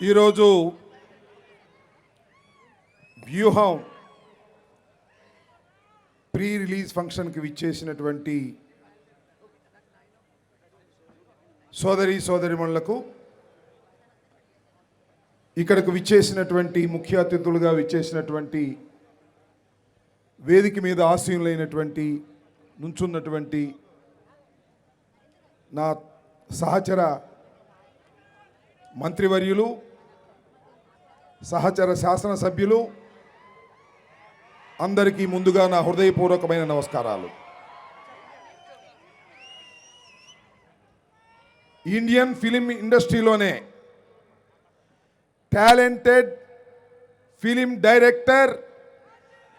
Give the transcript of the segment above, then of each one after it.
ఈరోజు వ్యూహం pre release ఫంక్షన్కి విచ్చేసినటువంటి సోదరిమణులకు, ఇక్కడకు విచ్చేసినటువంటి ముఖ్య అతిథులుగా విచ్చేసినటువంటి వేదిక మీద ఆసీనులైనటువంటి నుంచున్నటువంటి నా సహచర మంత్రివర్యులు, సహచర శాసనసభ్యులు అందరికీ ముందుగా నా హృదయపూర్వకమైన నమస్కారాలు. ఇండియన్ ఫిలిం ఇండస్ట్రీలోనే talented film director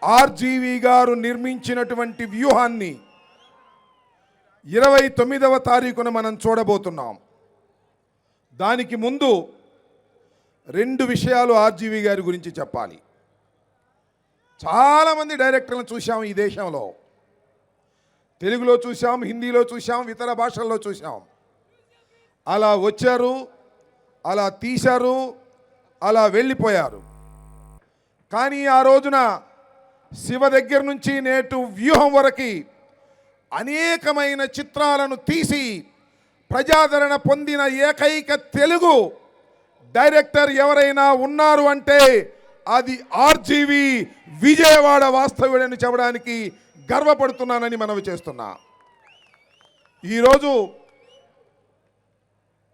RGV garu నిర్మించినటువంటి వ్యూహాన్ని 29వ తారీఖున మనం చూడబోతున్నాం. దానికి ముందు 2 విషయాలు ఆర్జీవి గారి గురించి చెప్పాలి. చాలామంది డైరెక్టర్లను చూసాం ఈ దేశంలో. తెలుగులో చూసాం, హిందీలో చూసాం, ఇతర భాషల్లో చూసాం. అలా వచ్చారు, అలా తీశారు, అలా వెళ్ళిపోయారు. కానీ ఆ రోజున శివ దగ్గర నుంచి నేటు వ్యూహం వరకు అనేకమైన చిత్రాలను తీసి ప్రజాదరణ పొందిన ఏకైక తెలుగు డైరెక్టర్ ఎవరైనా ఉన్నారు అంటే అది ఆర్జీవి, విజయవాడ వాస్తవ్యుడని చెప్పడానికి గర్వపడుతున్నానని మనవి చేస్తున్నా. ఈరోజు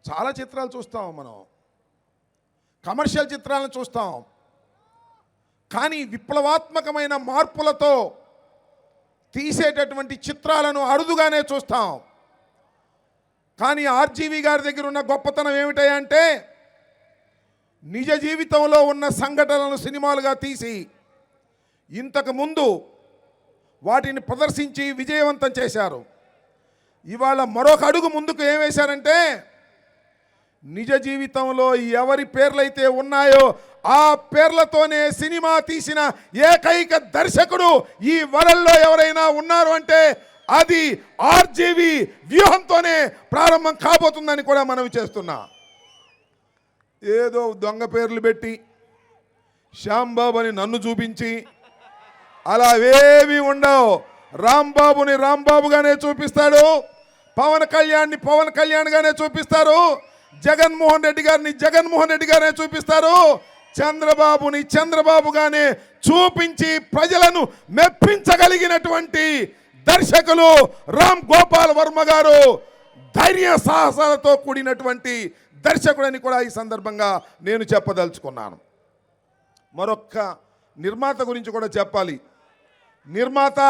చాలా చిత్రాలు చూస్తాం, మనం కమర్షియల్ చిత్రాలను చూస్తాం, కానీ విప్లవాత్మకమైన మార్పులతో తీసేటటువంటి చిత్రాలను అరుదుగానే చూస్తాం. కానీ ఆర్జీవి గారి దగ్గర ఉన్న గొప్పతనం ఏమిటంటే నిజ జీవితంలో ఉన్న సంఘటనలను సినిమాలుగా తీసి ఇంతకు ముందు వాటిని ప్రదర్శించి విజయవంతం చేశారు. ఇవాళ మరొక అడుగు ముందుకు ఏం వేశారంటే నిజ జీవితంలో ఎవరి పేర్లైతే ఉన్నాయో ఆ పేర్లతోనే సినిమా తీసిన ఏకైక దర్శకుడు ఈ వరల్డ్లో ఎవరైనా ఉన్నారు అంటే అది ఆర్జీవి వ్యూహంతోనే ప్రారంభం కాబోతుందని కూడా మనవి చేస్తున్నా. ఏదో దొంగ పేర్లు పెట్టి శ్యాంబాబు అని నన్ను చూపించి అలా ఏమీ ఉండవు. రాంబాబుని రాంబాబుగానే చూపిస్తాడు, పవన్ కళ్యాణ్ని పవన్ కళ్యాణ్గానే చూపిస్తారు, జగన్మోహన్ రెడ్డి గారిని జగన్మోహన్ రెడ్డి గానే చూపిస్తారు, చంద్రబాబుని చంద్రబాబుగానే చూపించి ప్రజలను మెప్పించగలిగినటువంటి దర్శకులు రామ్ గోపాల్ వర్మ గారు. ధైర్య సాహసాలతో కూడినటువంటి దర్శకుడని కూడా ఈ సందర్భంగా నేను చెప్పదలుచుకున్నాను. మరొక్క నిర్మాత గురించి కూడా చెప్పాలి. నిర్మాత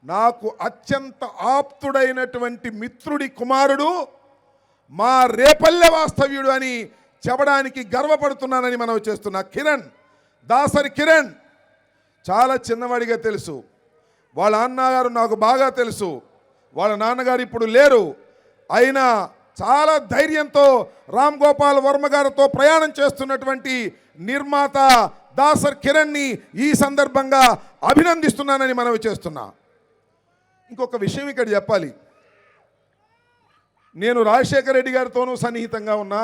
నాకు అత్యంత ఆప్తుడైనటువంటి మిత్రుడి కుమారుడు, మా రేపల్లె వాస్తవ్యుడు అని చెప్పడానికి గర్వపడుతున్నానని మనం చేస్తున్నా. కిరణ్, దాసరి కిరణ్ చాలా చిన్నవాడిగా తెలుసు. వాళ్ళ నాన్నగారు నాకు బాగా తెలుసు. వాళ్ళ నాన్నగారు ఇప్పుడు లేరు. అయినా చాలా ధైర్యంతో రామ్ గోపాల్ వర్మ గారితో ప్రయాణం చేస్తున్నటువంటి నిర్మాత దాసర్ కిరణ్ని ఈ సందర్భంగా అభినందిస్తున్నానని మనవి చేస్తున్నా. ఇంకొక విషయం ఇక్కడ చెప్పాలి. నేను రాజశేఖర రెడ్డి గారితోనూ సన్నిహితంగా ఉన్నా,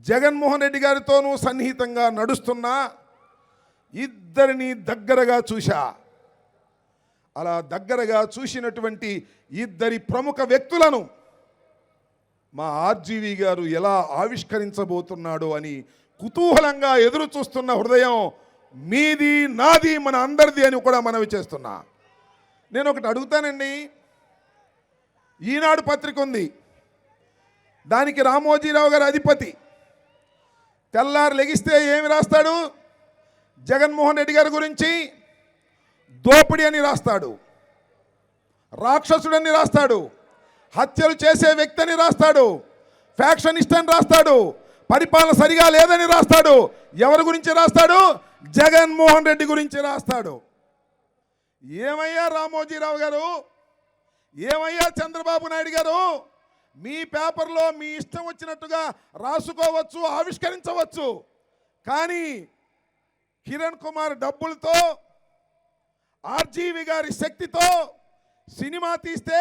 జగన్మోహన్ రెడ్డి గారితోనూ సన్నిహితంగా నడుస్తున్నా, ఇద్దరిని దగ్గరగా చూశా. అలా దగ్గరగా చూసినటువంటి ఇద్దరి ప్రముఖ వ్యక్తులను మా ఆర్జీవి గారు ఎలా ఆవిష్కరించబోతున్నాడో అని కుతూహలంగా ఎదురు చూస్తున్న హృదయం మీది, నాది, మన అందరిది అని కూడా మనవి చేస్తున్నా. నేను ఒకటి అడుగుతానండి. ఈనాడు పత్రిక ఉంది, దానికి రామోజీరావు గారు అధిపతి. తెల్లారు లెగిస్తే ఏమి రాస్తాడు? జగన్మోహన్ రెడ్డి గారి గురించి దోపిడీ అని రాస్తాడు, రాక్షసుడని రాస్తాడు, హత్యలు చేసే వ్యక్తి అని రాస్తాడు, ఫ్యాక్షనిస్ట్ అని రాస్తాడు, పరిపాలన సరిగా లేదని రాస్తాడు. ఎవరి గురించి రాస్తాడు? జగన్మోహన్ రెడ్డి గురించి రాస్తాడు. ఏమయ్యా రామోజీరావు గారు, ఏమయ్యా చంద్రబాబు నాయుడు గారు, మీ పేపర్లో మీ ఇష్టం వచ్చినట్టుగా రాసుకోవచ్చు, ఆవిష్కరించవచ్చు, కానీ కిరణ్ కుమార్ డబ్బులతో, ఆర్జీవి గారి శక్తితో సినిమా తీస్తే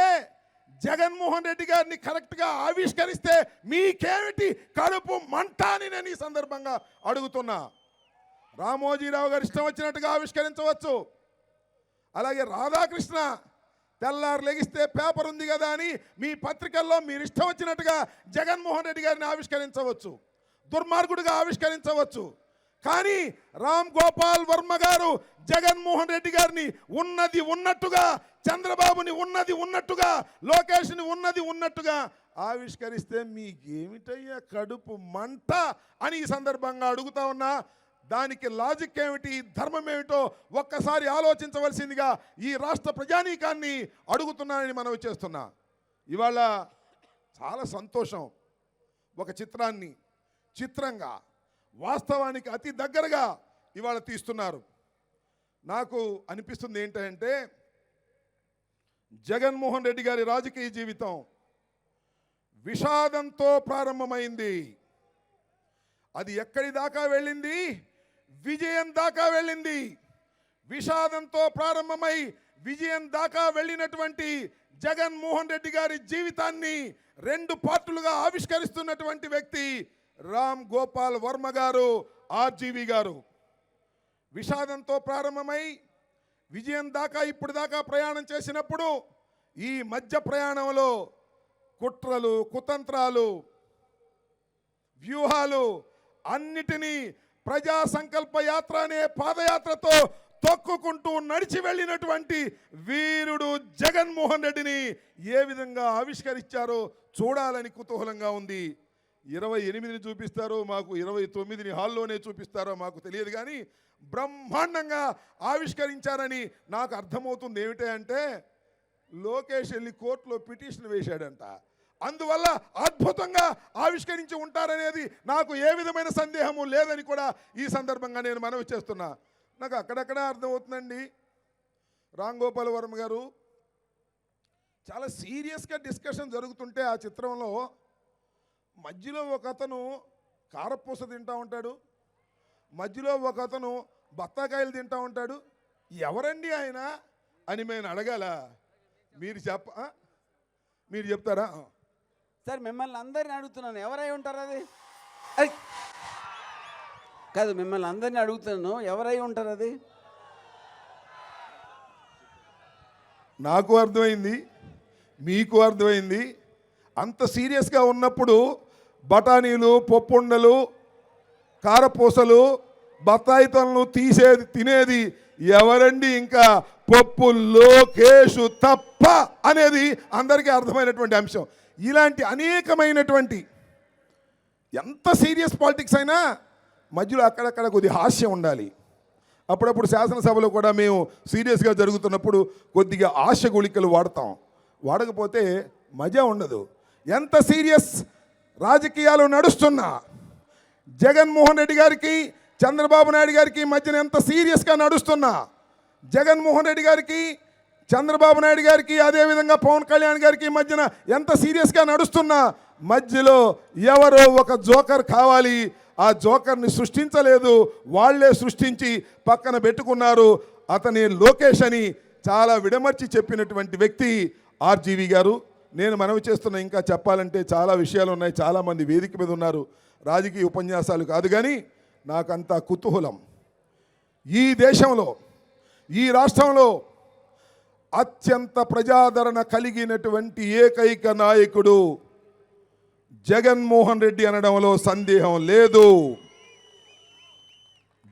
జగన్మోహన్ రెడ్డి గారిని కరెక్ట్గా ఆవిష్కరిస్తే మీకేమిటి కడుపు మంట అని నేను ఈ సందర్భంగా అడుగుతున్నా. రామోజీరావు గారు ఇష్టం వచ్చినట్టుగా ఆవిష్కరించవచ్చు. అలాగే రాధాకృష్ణ తెల్లారు లెగిస్తే పేపర్ ఉంది కదా అని మీ పత్రికల్లో మీరు ఇష్టం వచ్చినట్టుగా జగన్మోహన్ రెడ్డి గారిని ఆవిష్కరించవచ్చు, దుర్మార్గుడిగా ఆవిష్కరించవచ్చు. కానీ రామ్ గోపాల్ వర్మ గారు జగన్మోహన్ రెడ్డి గారిని ఉన్నది ఉన్నట్టుగా, చంద్రబాబుని ఉన్నది ఉన్నట్టుగా, లోకేష్ని ఉన్నది ఉన్నట్టుగా ఆవిష్కరిస్తే మీకేమిటయ్యా కడుపు మంట అని ఈ సందర్భంగా అడుగుతా ఉన్నా. దానికి లాజిక్ ఏమిటి, ధర్మం ఏమిటో ఒక్కసారి ఆలోచించవలసిందిగా ఈ రాష్ట్ర ప్రజానీకాన్ని అడుగుతున్నానని మనవి చేస్తున్నా. ఇవాళ చాలా సంతోషం, ఒక చిత్రాన్ని చిత్రంగా వాస్తవానికి అతి దగ్గరగా ఇవాళ తీస్తున్నారు. నాకు అనిపిస్తుంది ఏంటంటే జగన్మోహన్ రెడ్డి గారి రాజకీయ జీవితం విషాదంతో ప్రారంభమైంది. అది ఎక్కడి దాకా వెళ్ళింది? విజయం దాకా వెళ్ళింది. విషాదంతో ప్రారంభమై విజయం దాకా వెళ్ళినటువంటి జగన్మోహన్ రెడ్డి గారి జీవితాన్ని 2 పార్టులుగా ఆవిష్కరిస్తున్నటువంటి వ్యక్తి రామ్ గోపాల్ వర్మ గారు, ఆర్జీవి గారు. విషాదంతో ప్రారంభమై విజయం దాకా ఇప్పుడు దాకా ప్రయాణం చేసినప్పుడు ఈ మధ్య ప్రయాణంలో కుట్రలు, కుతంత్రాలు, వ్యూహాలు అన్నిటినీ ప్రజా సంకల్ప యాత్ర అనే పాదయాత్రతో తొక్కుకుంటూ నడిచి వెళ్ళినటువంటి వీరుడు జగన్మోహన్ రెడ్డిని ఏ విధంగా ఆవిష్కరించారో చూడాలని కుతూహలంగా ఉంది. 28ని చూపిస్తారో, మాకు 29ని హాల్లోనే చూపిస్తారో మాకు తెలియదు, కానీ బ్రహ్మాండంగా ఆవిష్కరించారని నాకు అర్థమవుతుంది. ఏమిటంటే లోకేష్ వెళ్ళి కోర్టులో పిటిషన్ వేశాడంట. అందువల్ల అద్భుతంగా ఆవిష్కరించి ఉంటారనేది నాకు ఏ విధమైన సందేహము లేదని కూడా ఈ సందర్భంగా నేను మనవి చేస్తున్నా. నాకు అక్కడక్కడ అర్థమవుతుందండి. రామ్ గోపాల్ వర్మ గారు చాలా సీరియస్గా డిస్కషన్ జరుగుతుంటే ఆ చిత్రంలో మధ్యలో ఒక అతను కారపూస తింటూ ఉంటాడు, మధ్యలో ఒక అతను బత్తాకాయలు తింటూ ఉంటాడు. ఎవరండి ఆయన అని నేను అడగాల? మీరు చెప్తారా? సార్ మిమ్మల్ని అందరిని అడుగుతున్నాను, ఎవరై ఉంటారు? అది కాదు, మిమ్మల్ని అందరినీ అడుగుతున్నాను, ఎవరై ఉంటారు? అది నాకు అర్థమైంది, మీకు అర్థమైంది. అంత సీరియస్గా ఉన్నప్పుడు బఠానీలు, పప్పుండలు, కారపూసలు, బత్తాయితలను తినేది ఎవరండి? ఇంకా పప్పు లోకేషు తప్ప అనేది అందరికీ అర్థమైనటువంటి అంశం. ఇలాంటి అనేకమైనటువంటి ఎంత సీరియస్ పాలిటిక్స్ అయినా మధ్యలో అక్కడక్కడ కొద్ది హాస్యం ఉండాలి. అప్పుడప్పుడు శాసనసభలో కూడా మేము సీరియస్గా జరుగుతున్నప్పుడు కొద్దిగా ఆశ గుళికలు వాడతాం. వాడకపోతే మజా ఉండదు. ఎంత సీరియస్ రాజకీయాలు నడుస్తున్నా జగన్మోహన్ రెడ్డి గారికి, చంద్రబాబు నాయుడు గారికి మధ్యన ఎంత సీరియస్గా నడుస్తున్నా, జగన్మోహన్ రెడ్డి గారికి, చంద్రబాబు నాయుడు గారికి, అదేవిధంగా పవన్ కళ్యాణ్ గారికి మధ్యన ఎంత సీరియస్గా నడుస్తున్నా మధ్యలో ఎవరో ఒక జోకర్ కావాలి. ఆ జోకర్ని సృష్టించలేదు, వాళ్లే సృష్టించి పక్కన పెట్టుకున్నారు. అతని లోకేష్ అని చాలా విడమర్చి చెప్పినటువంటి వ్యక్తి ఆర్జీవి గారు. నేను మనవి చేస్తున్నా, ఇంకా చెప్పాలంటే చాలా విషయాలు ఉన్నాయి. చాలామంది వేదిక మీద ఉన్నారు. రాజకీయ ఉపన్యాసాలు కాదు, కానీ నాకంత కుతూహలం. ఈ దేశంలో, ఈ రాష్ట్రంలో అత్యంత ప్రజాదరణ కలిగినటువంటి ఏకైక నాయకుడు జగన్మోహన్ రెడ్డి అనడంలో సందేహం లేదు.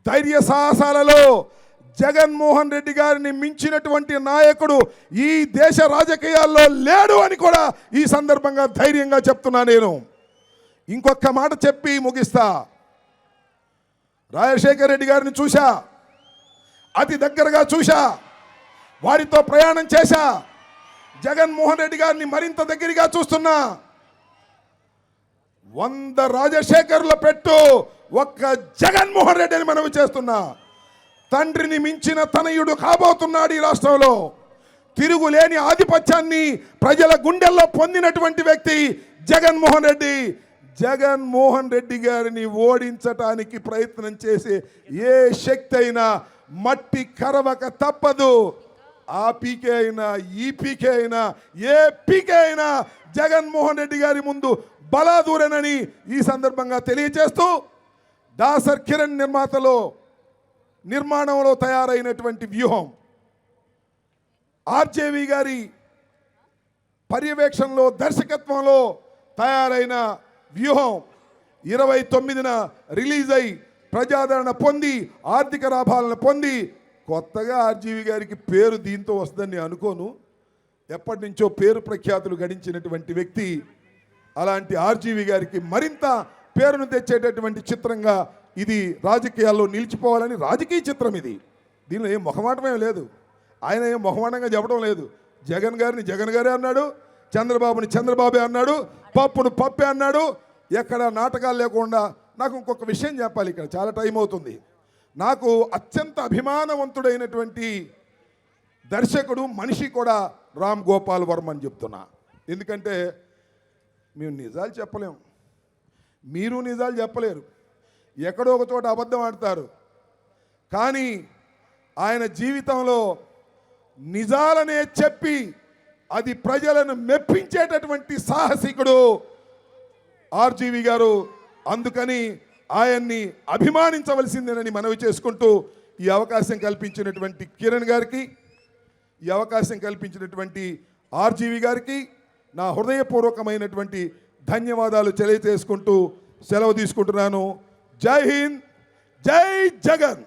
ధైర్య సాహసాలలో జగన్మోహన్ రెడ్డి గారిని మించినటువంటి నాయకుడు ఈ దేశ రాజకీయాల్లో లేడు అని కూడా ఈ సందర్భంగా ధైర్యంగా చెప్తున్నా. నేను ఇంకొక మాట చెప్పి ముగిస్తా. రాజశేఖర్ రెడ్డి గారిని చూశా, అతి దగ్గరగా చూశా, వారితో ప్రయాణం చేశా. జగన్మోహన్ రెడ్డి గారిని మరింత దగ్గరగా చూస్తున్నా. 100 రాజశేఖర్ల పెట్టు, ఒక్క జగన్మోహన్ రెడ్డి అని మనవి చేస్తున్నా. తండ్రిని మించిన తనయుడు కాబోతున్నాడు ఈ రాష్ట్రంలో. తిరుగులేని ఆధిపత్యాన్ని ప్రజల గుండెల్లో పొందినటువంటి వ్యక్తి జగన్మోహన్ రెడ్డి. జగన్మోహన్ రెడ్డి గారిని ఓడించటానికి ప్రయత్నం చేసే ఏ శక్తి అయినా మట్టి కరవక తప్పదు. ఆ పీకే అయినా ఈ పీకే అయినా ఏ పీకే అయినా జగన్మోహన్ రెడ్డి గారి ముందు బలాదూరనని ఈ సందర్భంగా తెలియజేస్తూ దాసర్ కిరణ్ నిర్మాణంలో తయారైనటువంటి వ్యూహం ఆర్జేవి గారి పర్యవేక్షణలో దర్శకత్వంలో తయారైన వ్యూహం 29న రిలీజ్ అయి ప్రజాదరణ పొంది ఆర్థిక లాభాలను పొంది కొత్తగా ఆర్జీవి గారికి పేరు దీంతో వస్తుందని నేను అనుకోను. ఎప్పటి నుంచో పేరు ప్రఖ్యాతులు గడించినటువంటి వ్యక్తి. అలాంటి ఆర్జీవి గారికి మరింత పేరును తెచ్చేటటువంటి చిత్రంగా ఇది రాజకీయాల్లో నిలిచిపోవాలని రాజకీయ చిత్రం ఇది. దీనిలో ఏం మొహమాటమే లేదు. ఆయన ఏం మొహమాటంగా చెప్పడం లేదు. జగన్ గారిని జగన్ గారే అన్నాడు, చంద్రబాబుని చంద్రబాబే అన్నాడు, పప్పును పప్పే అన్నాడు. ఎక్కడ నాటకాలు లేకుండా. నాకు ఇంకొక విషయం చెప్పాలి, ఇక్కడ చాలా టైం అవుతుంది. నాకు అత్యంత అభిమానవంతుడైనటువంటి దర్శకుడు మనిషి కూడా రామ్ గోపాల్ వర్మ అని చెప్తున్నా. ఎందుకంటే మేము నిజాలు చెప్పలేం, మీరు నిజాలు చెప్పలేరు, ఎక్కడో ఒక చోట అబద్ధం ఆడతారు. కానీ ఆయన జీవితంలో నిజాలనే చెప్పి అది ప్రజలను మెప్పించేటటువంటి సాహసికుడు ఆర్జీవి గారు. అందుకని ఆయన్ని అభిమానించవలసిందేనని మనవి చేసుకుంటూ ఈ అవకాశం కల్పించినటువంటి కిరణ్ గారికి, ఈ అవకాశం కల్పించినటువంటి ఆర్జీవి గారికి నా హృదయపూర్వకమైనటువంటి ధన్యవాదాలు తెలియజేసుకుంటూ సెలవు తీసుకుంటున్నాను. జై హింద్, జై జగన్.